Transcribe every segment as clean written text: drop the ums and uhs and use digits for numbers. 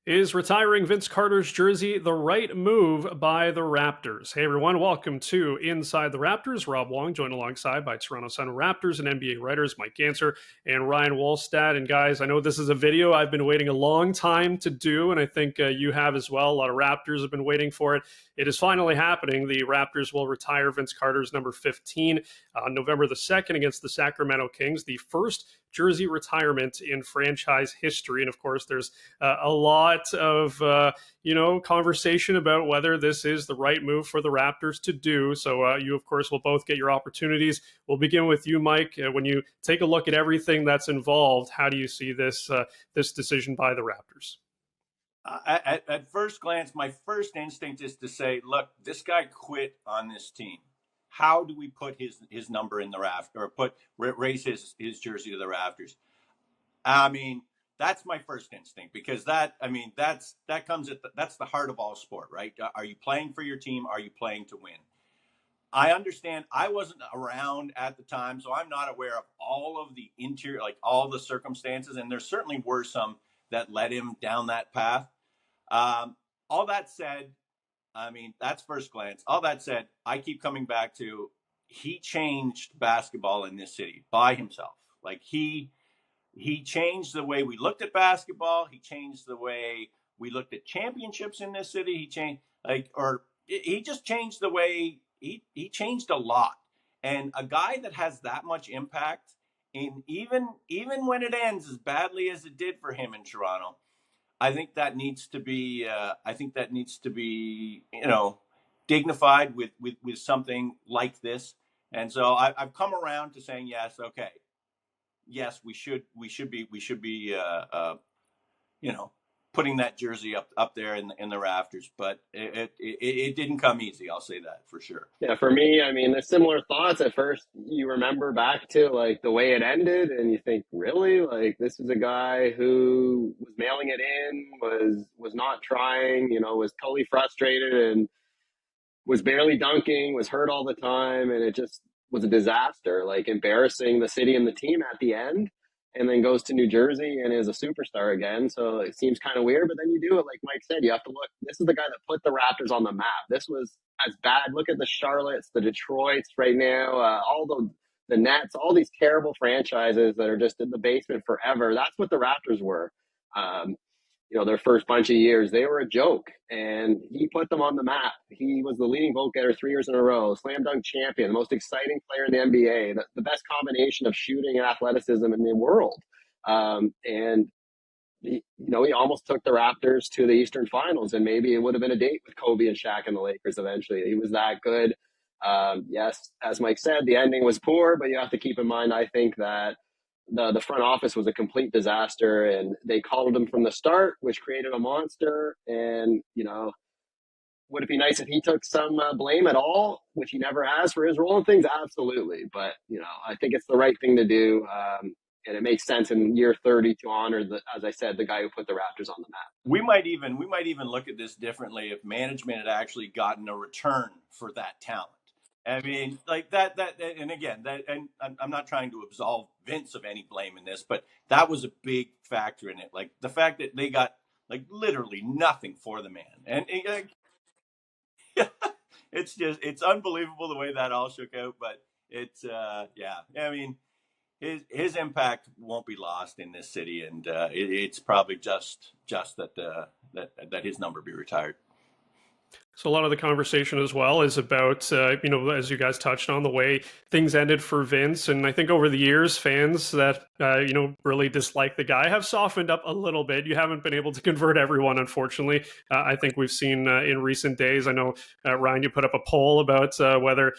Is retiring Vince Carter's jersey the right move by the Raptors? Hey everyone, welcome to Inside The Raptors. Rob Wong, joined alongside by Toronto Raptors and NBA writers Mike Ganter and Ryan Wolstat. And guys, I know this is a video I've been waiting a long time to do, and I think you have as well. A lot of Raptors have been waiting for it. It is finally happening. The Raptors will retire Vince Carter's number 15 on November the 2nd against the Sacramento Kings, the first jersey retirement in franchise history. And of course, there's a lot of conversation about whether this is the right move for the Raptors to do. So you, of course, will both get your opportunities. We'll begin with you, Mike. When you take a look at everything that's involved, how do you see this decision by the Raptors? At first glance, my first instinct is to say, look, this guy quit on this team. How do we put his number in the rafter, or raise his jersey to the rafters? I mean, that's my first instinct, because that's the heart of all sport, right? Are you playing for your team? Are you playing to win? I understand. I wasn't around at the time, so I'm not aware of all of the interior, like all the circumstances, and there certainly were some that led him down that path. All that said, I mean, that's first glance. All that said, I keep coming back to, he changed basketball in this city by himself. Like he changed the way we looked at basketball. He changed the way we looked at championships in this city. He just changed the way he changed a lot. And a guy that has that much impact, in even when it ends as badly as it did for him in Toronto, I think that needs to be dignified with something like this. And so I've come around to saying yes. Okay, yes, we should be putting that jersey up there in the rafters. But it didn't come easy. I'll say that for sure. Yeah, for me, I mean, there's similar thoughts. At first, you remember back to like the way it ended, and you think, really, like this is a guy who was mailing it in, was not trying, was totally frustrated and was barely dunking, was hurt all the time, and it just was a disaster, like embarrassing the city and the team at the end. And then goes to New Jersey and is a superstar again. So it seems kind of weird, but then you do it like Mike said. You have to look. This is the guy that put the Raptors on the map. This was as bad. Look at the Charlottes, the Detroits right now, all the Nets, all these terrible franchises that are just in the basement forever. That's what the Raptors were. Their first bunch of years, they were a joke, and he put them on the map. He was the leading vote getter 3 years in a row, slam dunk champion, the most exciting player in the NBA, the best combination of shooting and athleticism in the world. And he almost took the Raptors to the Eastern Finals, and maybe it would have been a date with Kobe and Shaq and the Lakers eventually. He was that good. Yes, as Mike said, the ending was poor, but you have to keep in mind, I think, that the front office was a complete disaster, and they coddled him from the start, which created a monster. And, would it be nice if he took some blame at all, which he never has for his role in things? Absolutely. But, I think it's the right thing to do. And it makes sense in year 30 to honor, as I said, the guy who put the Raptors on the map. We might even look at this differently if management had actually gotten a return for that talent. I mean, like that, and again, and I'm not trying to absolve Vince of any blame in this, but that was a big factor in it. Like the fact that they got like literally nothing for the man, and it's unbelievable the way that all shook out. But it's I mean, his impact won't be lost in this city, and it's probably just that his number be retired. So a lot of the conversation as well is about, as you guys touched on, the way things ended for Vince. And I think over the years, fans that, really dislike the guy have softened up a little bit. You haven't been able to convert everyone, unfortunately. I think we've seen in recent days, I know, Ryan, you put up a poll about whether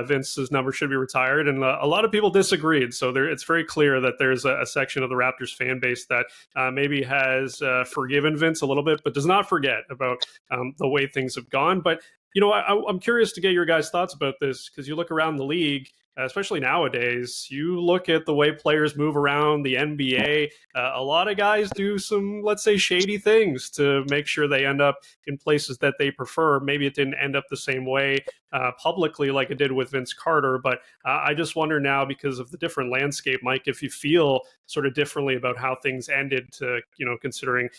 Vince's number should be retired. And a lot of people disagreed. So it's very clear that there's a section of the Raptors fan base that maybe has forgiven Vince a little bit, but does not forget about the way things have gone. But, I'm curious to get your guys' thoughts about this, because you look around the league, especially nowadays, you look at the way players move around the NBA, a lot of guys do some, let's say, shady things to make sure they end up in places that they prefer. Maybe it didn't end up the same way publicly like it did with Vince Carter, but I just wonder now, because of the different landscape, Mike, if you feel sort of differently about how things ended to, considering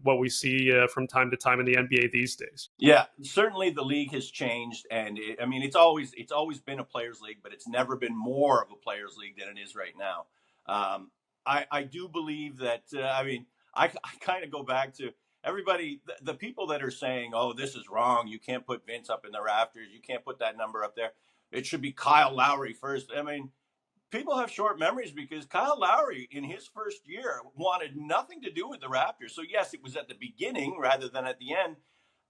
what we see from time to time in the NBA these days. Yeah, certainly the league has changed, and it's always been a players' league, but it's never been more of a players' league than it is right now. I do believe that. I kind of go back to everybody, the people that are saying, "Oh, this is wrong. You can't put Vince up in the rafters. You can't put that number up there. It should be Kyle Lowry first." I mean, people have short memories because Kyle Lowry in his first year wanted nothing to do with the Raptors. So yes, it was at the beginning rather than at the end,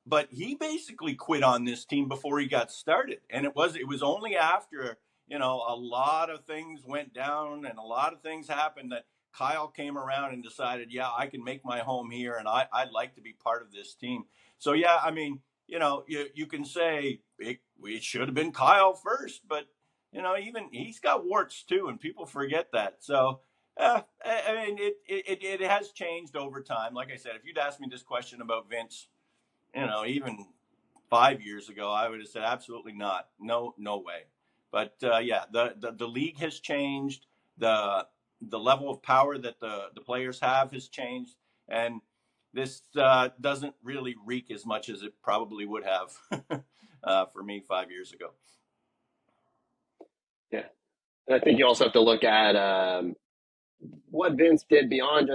but he basically quit on this team before he got started. And it was only after, a lot of things went down and a lot of things happened that Kyle came around and decided, yeah, I can make my home here and I'd like to be part of this team. So yeah, you can say it should have been Kyle first, but even he's got warts too, and people forget that. So, it has changed over time. Like I said, if you'd asked me this question about Vince, even 5 years ago, I would have said absolutely not, no way. But yeah, the league has changed. The level of power that the players have has changed, and this doesn't really reek as much as it probably would have for me 5 years ago. Yeah. And I think you also have to look at what Vince did beyond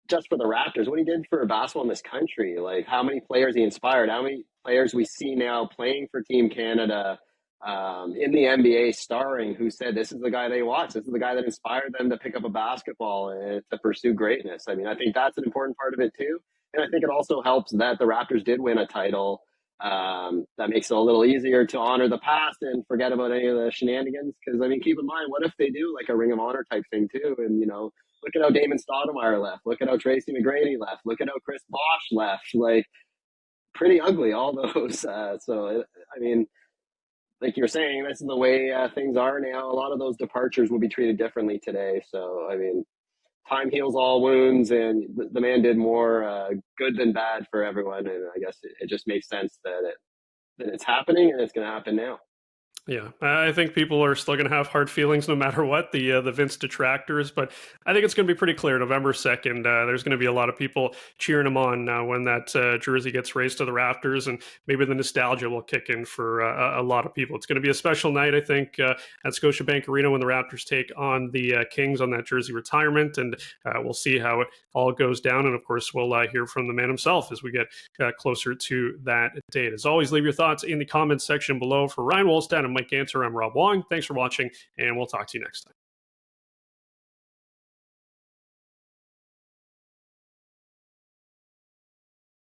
just for the Raptors, what he did for basketball in this country, like how many players he inspired, how many players we see now playing for Team Canada in the NBA starring, who said this is the guy they watch. This is the guy that inspired them to pick up a basketball and to pursue greatness. I mean, I think that's an important part of it too. And I think it also helps that the Raptors did win a title. That makes it a little easier to honor the past and forget about any of the shenanigans. Because, keep in mind, what if they do like a Ring of Honor type thing too? And, look at how Damon Stoudemire left. Look at how Tracy McGrady left. Look at how Chris Bosh left. Like, pretty ugly, all those. Like you're saying, this is the way things are now. A lot of those departures will be treated differently today. So, time heals all wounds, and the man did more good than bad for everyone. And I guess it just makes sense that it's happening, and it's going to happen now. Yeah, I think people are still going to have hard feelings no matter what, the Vince detractors, but I think it's going to be pretty clear November 2nd. There's going to be a lot of people cheering him on when that jersey gets raised to the Raptors, and maybe the nostalgia will kick in for a lot of people. It's going to be a special night, I think, at Scotiabank Arena when the Raptors take on the Kings on that jersey retirement, and we'll see how it all goes down. And of course, we'll hear from the man himself as we get closer to that date. As always, leave your thoughts in the comments section below. For Ryan Wolstat and Mike Ganter, I'm Rob Wong. Thanks for watching, and we'll talk to you next time.